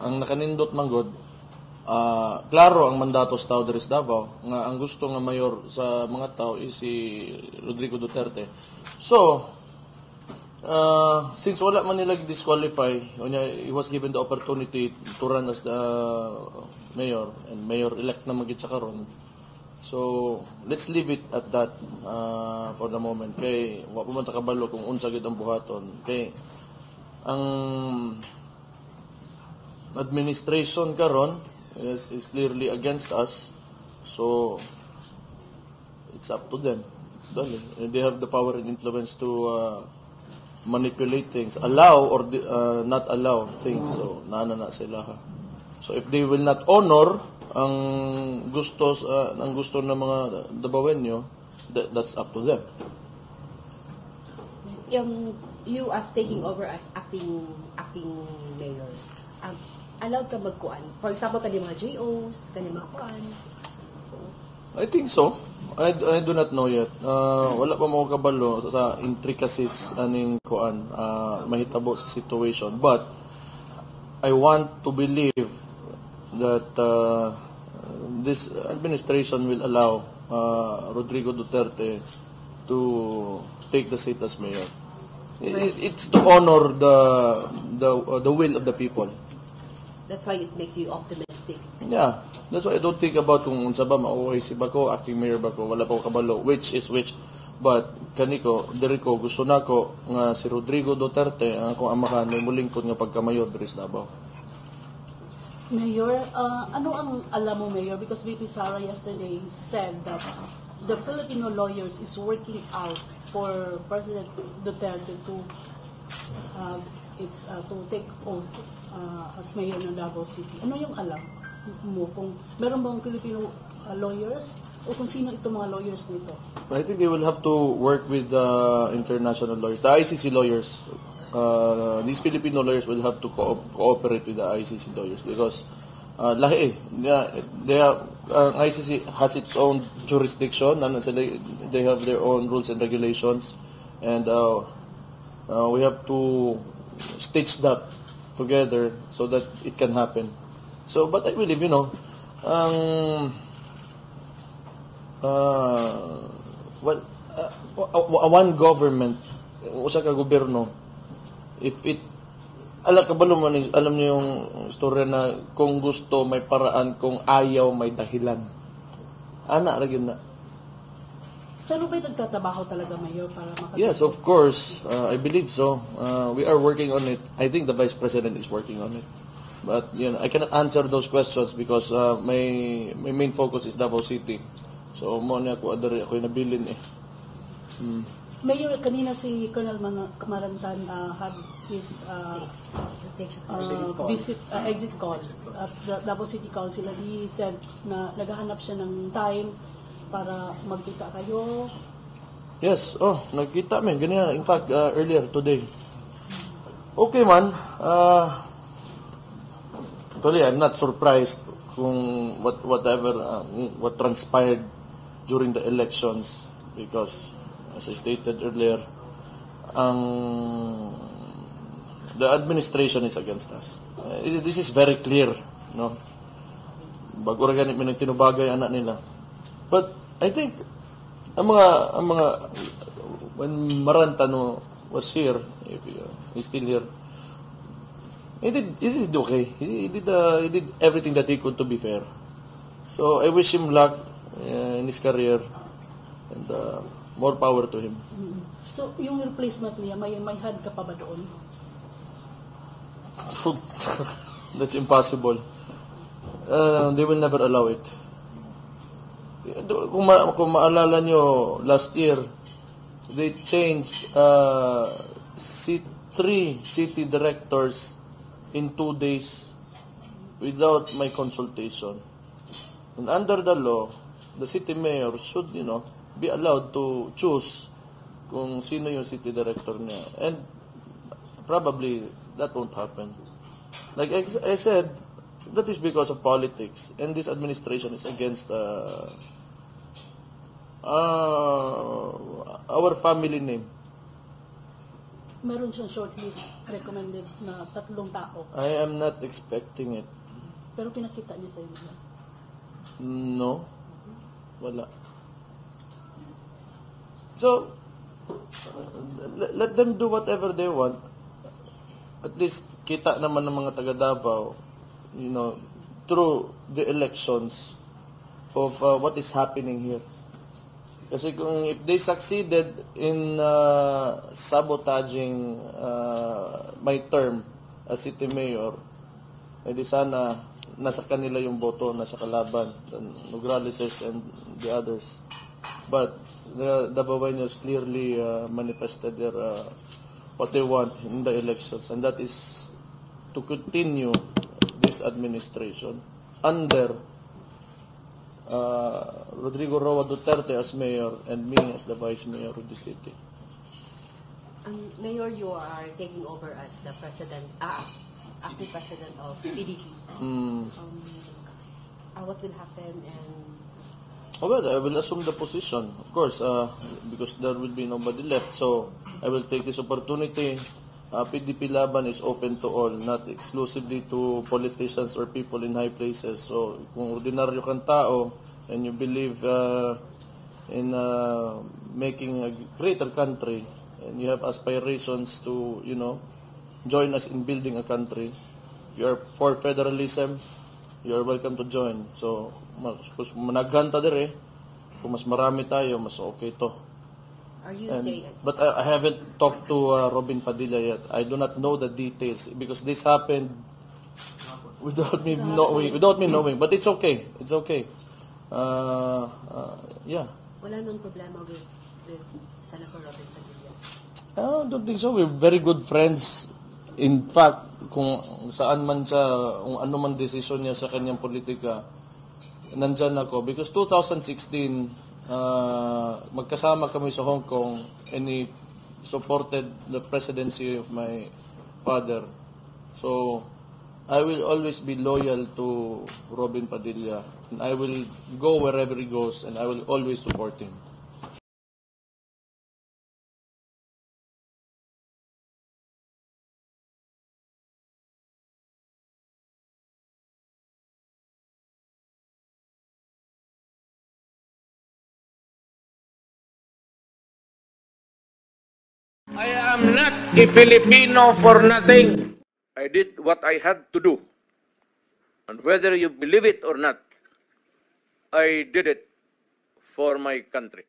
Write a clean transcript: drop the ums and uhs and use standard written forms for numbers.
ang nakanindot manggod, klaro ang mandato sa tao diri sa Davao nga ang gusto nga mayor sa mga tao is si Rodrigo Duterte. So, since wala man nila disqualify, he was given the opportunity to run as the mayor and mayor-elect na magit sa karon. So, let's leave it at that for the moment. Kay, wa pa man ta kabalo kung unsa gid ang buhaton. Kay, ang administration karon is clearly against us. So, it's up to them. They have the power and influence to manipulate things, allow or not allow things. So, na sila ha. So, if they will not honor ang gusto ng mga Davaoenyo, that's up to them. You as taking over as acting mayor, allowed ka magkuan? For example, kani mga JOs, kani mga kuan? I think so. I do not know yet. Wala pa mo kabalo sa intricacies aning kuan, mahitabo sa situation. But I want to believe that this administration will allow Rodrigo Duterte to take the seat as mayor. It's to honor the will of the people. That's why it makes you optimistic. Yeah, that's why I don't think about kung unsa ba mauwi si bako, acting mayor bako, wala pa ko kabalo which is which. But kaniko, diri ko gusto nako nga si Rodrigo Duterte ang akong amahan may mulingkod nga pagka-mayor diri sa Davao. Mayor, ano ang alam mo, Mayor? Because VP Sara yesterday said that the Filipino lawyers is working out for President Duterte to take oath as mayor ng Davao City. Ano yung alam mo? Kung meron bang Filipino lawyers o kung sino itong mga lawyers nito? I think they will have to work with the international lawyers, the ICC lawyers. These Filipino lawyers will have to cooperate with the ICC lawyers because ICC has its own jurisdiction and they have their own rules and regulations, and we have to stitch that together so that it can happen. So, but I believe, one government, usa ka gobyerno, if it alam niyo yung story na kung gusto may paraan, kung ayaw may dahilan. Ana ra gyud na. Pero ba'y nagtatrabaho talaga, Mayor, para makatulong? Yes, of course. I believe so. We are working on it. I think the Vice President is working on it. But I cannot answer those questions because my main focus is Davao City. So mo na ako nabilin eh. Mayor, kanina si Colonel Kamarantan had his exit call at Davao City Council. He said na naghahanap siya ng time para magkita kayo. Yes, nagkita man ganyan. In fact, earlier today. Okay man. Actually, I'm not surprised kung what transpired during the elections because as I stated earlier, the administration is against us. This is very clear, no? Bago ra ganit man tinubagay anak nila. But I think ang mga when Marantano was here, if he's still here, he did okay. He did everything that he could to be fair. So I wish him luck in his career and more power to him. So yung replacement niya, may had ka pa ba doon? That's impossible. They will never allow it. Kung maalala nyo, last year, they changed 3 city directors in 2 days without my consultation. And under the law, the city mayor should, be allowed to choose kung sino yung city director niya. And probably that won't happen. Like I said, that is because of politics. And this administration is against our family name. meron siyang shortlist recommended na 3 tao. I am not expecting it. Pero pinakita niya sa inyo. No. Wala. So, let them do whatever they want. At least, kita naman ng mga taga Davao, you know, through the elections of what is happening here. Kasi kung if they succeeded in sabotaging my term as city mayor, edi sana nasa kanila yung boto, nasa kalaban, Nograles and the others. But the Davaoenos clearly manifested their what they want in the elections, and that is to continue this administration under Rodrigo Roa Duterte as mayor and me as the vice mayor of the city. Mayor, you are taking over as the president, acting president of PDP. What will happen and Well, I will assume the position, of course, because there will be nobody left. So, I will take this opportunity. PDP Laban is open to all, not exclusively to politicians or people in high places. So, kung ordinaryo kang tao and you believe in making a greater country and you have aspirations to, you know, join us in building a country, if you are for federalism, you are welcome to join. So, managhanta dire. Kung mas marami tayo, mas okay to. are you saying? But I haven't talked to Robin Padilla yet. I do not know the details because this happened without me knowing. But it's okay. It's okay. Yeah. Wala nang problema with Senator Robin Padilla. I don't think so. We're very good friends. In fact, kung saan man siya, kung ano man desisyon niya sa kanyang politika, nandyan ako. Because 2016, magkasama kami sa Hong Kong and he supported the presidency of my father. So, I will always be loyal to Robin Padilla. And I will go wherever he goes and I will always support him. I am not a Filipino for nothing. I did what I had to do. And whether you believe it or not, I did it for my country.